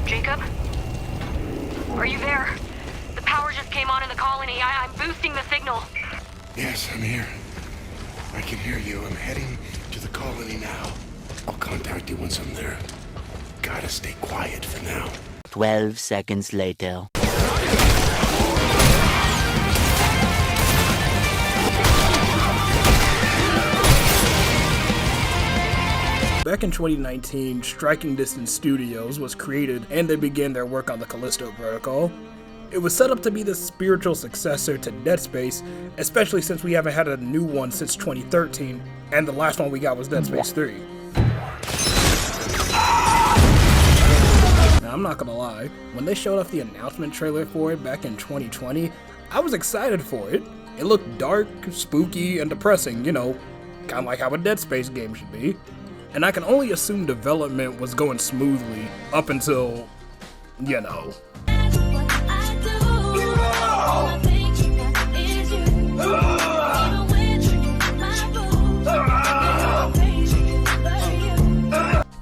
Jacob? Are you there? The power just came on in the colony. I'm boosting the signal. Yes, I'm here. I can hear you. I'm heading to the colony now. I'll contact you once I'm there. Gotta stay quiet for now. 12 seconds later. Back in 2019, Striking Distance Studios was created and they began their work on the Callisto protocol. It was set up to be the spiritual successor to Dead Space, especially since we haven't had a new one since 2013, and the last one we got was Dead Space 3. Now, I'm not gonna lie, when they showed off the announcement trailer for it back in 2020, I was excited for it. It looked dark, spooky, and depressing, you know, kinda like how a Dead Space game should be. And I can only assume development was going smoothly up until, you know.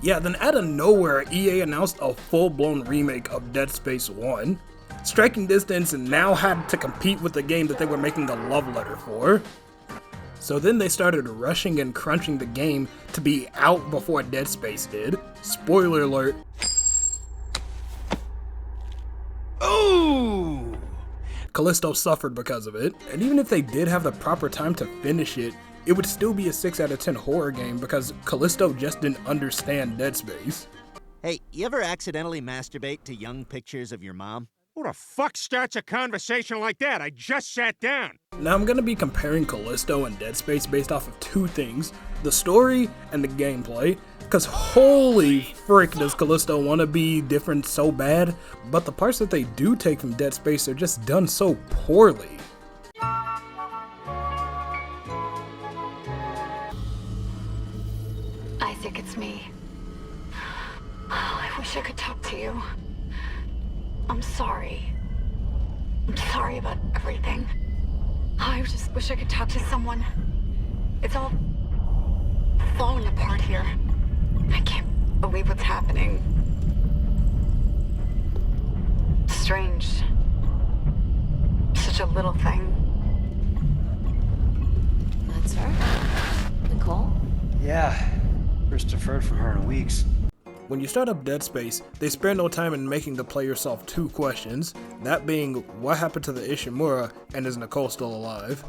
Yeah, then out of nowhere, EA announced a full-blown remake of Dead Space 1. Striking Distance now had to compete with the game that they were making a love letter for. So then they started rushing and crunching the game to be out before Dead Space did. Spoiler alert. Ooh! Callisto suffered because of it, and even if they did have the proper time to finish it, it would still be a 6 out of 10 horror game because Callisto just didn't understand Dead Space. Hey, you ever accidentally masturbate to young pictures of your mom? Who the fuck starts a conversation like that? I just sat down. Now I'm gonna be comparing Callisto and Dead Space based off of two things, the story and the gameplay, cause holy frick does Callisto wanna be different so bad, but the parts that they do take from Dead Space are just done so poorly. Isaac, it's me. Oh, I wish I could talk to you. I'm sorry. I'm sorry about everything. I just wish I could talk to someone. It's all falling apart here. I can't believe what's happening. Strange. Such a little thing. That's her? Nicole? Yeah. First deferred from her in weeks. When you start up Dead Space, they spare no time in making the player solve two questions, that being, what happened to the Ishimura, and is Nicole still alive?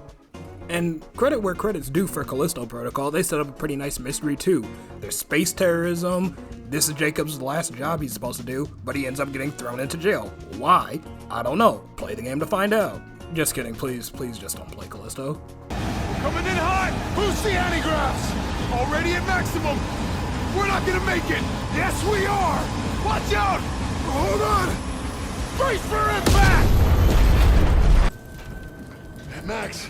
And credit where credit's due for Callisto Protocol, they set up a pretty nice mystery too. There's space terrorism, this is Jacob's last job he's supposed to do, but he ends up getting thrown into jail. Why? I don't know. Play the game to find out. Just kidding, please just don't play Callisto. Coming in hot! Who's the anti-graphs? Already at maximum! We're not gonna make it! Yes, we are! Watch out! Hold on! Brace for impact! Max!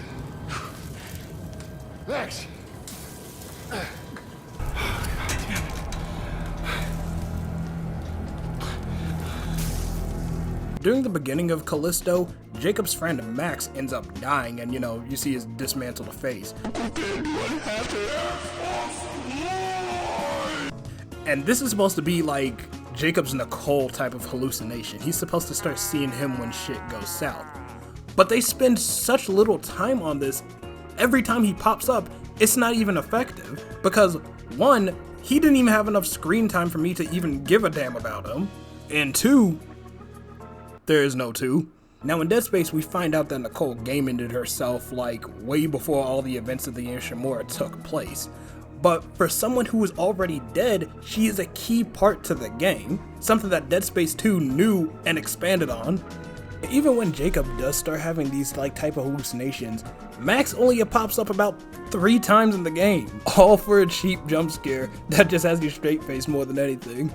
Max! During the beginning of Callisto, Jacob's friend Max ends up dying and, you know, you see his dismantled face. And this is supposed to be like Jacob's Nicole type of hallucination. He's supposed to start seeing him when shit goes south. But they spend such little time on this, every time he pops up, it's not even effective. Because one, he didn't even have enough screen time for me to even give a damn about him. And two, there is no two. Now in Dead Space, we find out that Nicole game ended herself like way before all the events of the Ishimura took place. But for someone who is already dead, she is a key part to the game, something that Dead Space 2 knew and expanded on. Even when Jacob does start having these type of hallucinations, Max only pops up about 3 times in the game, all for a cheap jump scare that just has you straight faced more than anything.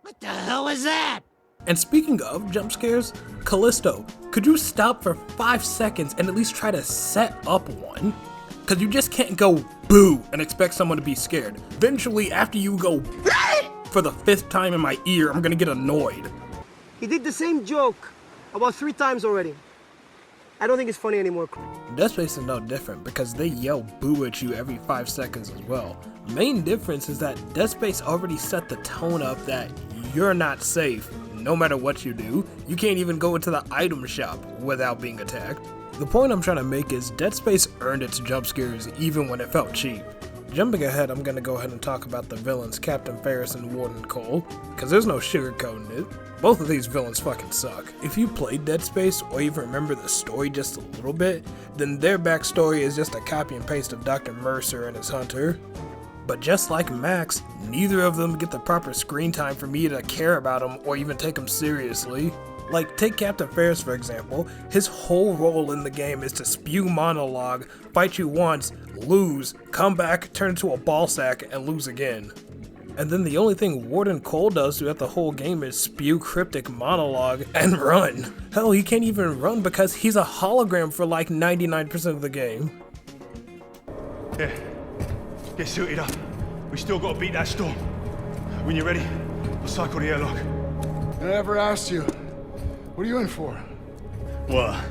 What the hell was that? And speaking of jump scares, Callisto, could you stop for 5 seconds and at least try to set up one? Cause you just can't go boo and expect someone to be scared. Eventually, after you go for the 5th time in my ear, I'm gonna get annoyed. He did the same joke about 3 times already. I don't think it's funny anymore. Dead Space is no different because they yell boo at you every 5 seconds as well. Main difference is that Dead Space already set the tone up that you're not safe no matter what you do. You can't even go into the item shop without being attacked. The point I'm trying to make is Dead Space earned its jump scares even when it felt cheap. Jumping ahead, I'm gonna go ahead and talk about the villains Captain Ferris and Warden Cole, because there's no sugarcoating it. Both of these villains fucking suck. If you played Dead Space or even remember the story just a little bit, then their backstory is just a copy and paste of Dr. Mercer and his hunter. But just like Max, neither of them get the proper screen time for me to care about them or even take them seriously. Like, take Captain Ferris for example. His whole role in the game is to spew monologue, fight you once, lose, come back, turn into a ball sack, and lose again. And then the only thing Warden Cole does throughout the whole game is spew cryptic monologue and run. Hell, he can't even run because he's a hologram for like 99% of the game. Yeah, get suited up. We still gotta beat that storm. When you're ready, I'll cycle the airlock. I never asked you. What are you in for? What?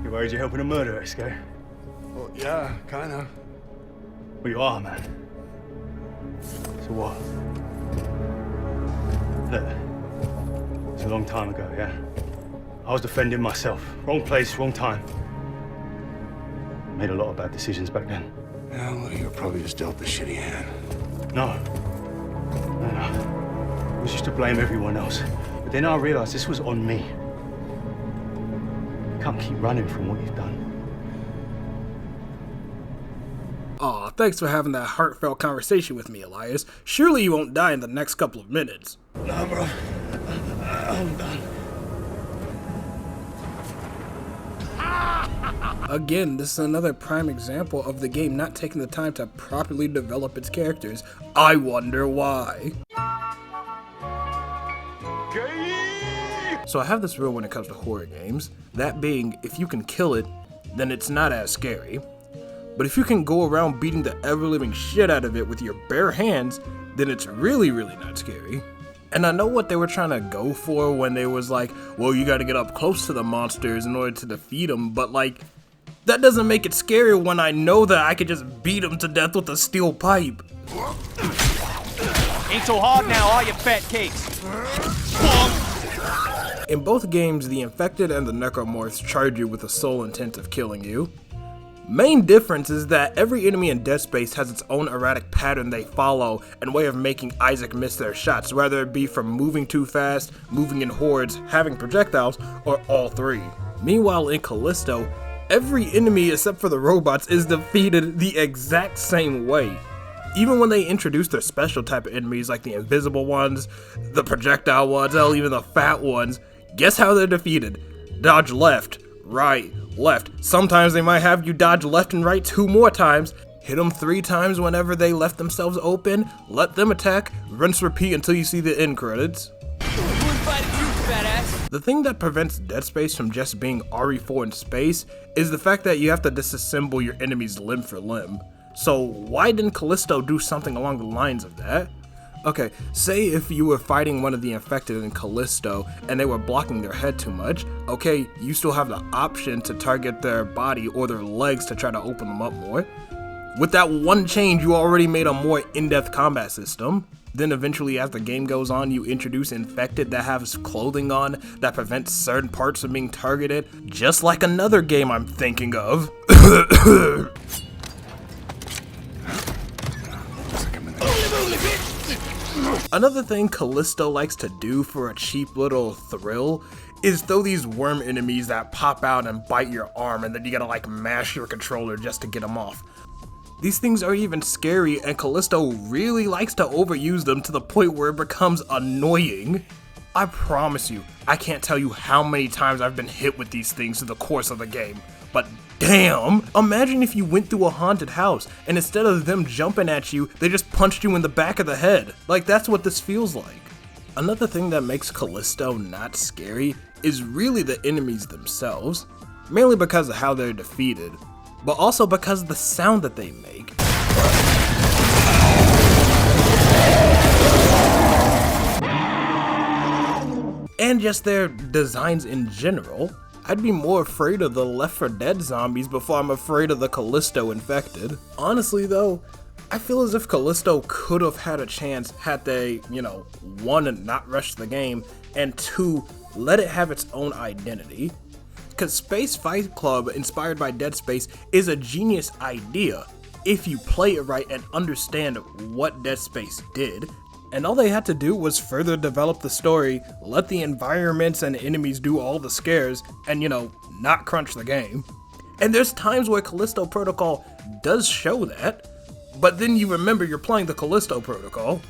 You worried you're helping a murderer, Sco? Well, yeah, kinda. Well, you are, man. So what? Look, it's a long time ago, yeah? I was defending myself. Wrong place, wrong time. Made a lot of bad decisions back then. Yeah, well, you were probably just dealt the shitty hand. No. I was used to blame everyone else. But then I realized this was on me. You can't keep running from what you've done. Aw, thanks for having that heartfelt conversation with me, Elias. Surely you won't die in the next couple of minutes. Nah, bro. I'm done. Again, this is another prime example of the game not taking the time to properly develop its characters. I wonder why. So I have this rule when it comes to horror games, that being, if you can kill it, then it's not as scary. But if you can go around beating the ever-living shit out of it with your bare hands, then it's really not scary. And I know what they were trying to go for when they was like, well, you gotta get up close to the monsters in order to defeat them, but like, that doesn't make it scary when I know that I could just beat them to death with a steel pipe. Ain't so hard now, are you, fat cakes? In both games, the infected and the necromorphs charge you with the sole intent of killing you. Main difference is that every enemy in Dead Space has its own erratic pattern they follow and way of making Isaac miss their shots, whether it be from moving too fast, moving in hordes, having projectiles, or all three. Meanwhile in Callisto, every enemy except for the robots is defeated the exact same way. Even when they introduce their special type of enemies like the invisible ones, the projectile ones, hell, even the fat ones, guess how they're defeated? Dodge left, right, left. Sometimes they might have you dodge left and right 2 more times, hit them 3 times whenever they left themselves open, let them attack, rinse repeat until you see the end credits. The thing that prevents Dead Space from just being RE4 in space is the fact that you have to disassemble your enemies limb for limb. So why didn't Callisto do something along the lines of that? Okay, say if you were fighting one of the infected in Callisto and they were blocking their head too much, okay, you still have the option to target their body or their legs to try to open them up more. With that one change, you already made a more in-depth combat system. Then eventually as the game goes on, you introduce infected that has clothing on that prevents certain parts from being targeted, just like another game I'm thinking of. Another thing Callisto likes to do for a cheap little thrill is throw these worm enemies that pop out and bite your arm and then you gotta like mash your controller just to get them off. These things are even scary and Callisto really likes to overuse them to the point where it becomes annoying. I promise you, I can't tell you how many times I've been hit with these things through the course of the game, but damn! Imagine if you went through a haunted house and instead of them jumping at you, they just punched you in the back of the head. Like, that's what this feels like. Another thing that makes Callisto not scary is really the enemies themselves, mainly because of how they're defeated, but also because of the sound that they make. And just their designs in general. I'd be more afraid of the Left 4 Dead zombies before I'm afraid of the Callisto infected. Honestly though, I feel as if Callisto could have had a chance had they, one, not rushed the game, and two, let it have its own identity. Cause Space Fight Club, inspired by Dead Space, is a genius idea if you play it right and understand what Dead Space did. And all they had to do was further develop the story, let the environments and enemies do all the scares, and not crunch the game. And there's times where Callisto Protocol does show that, but then you remember you're playing the Callisto Protocol.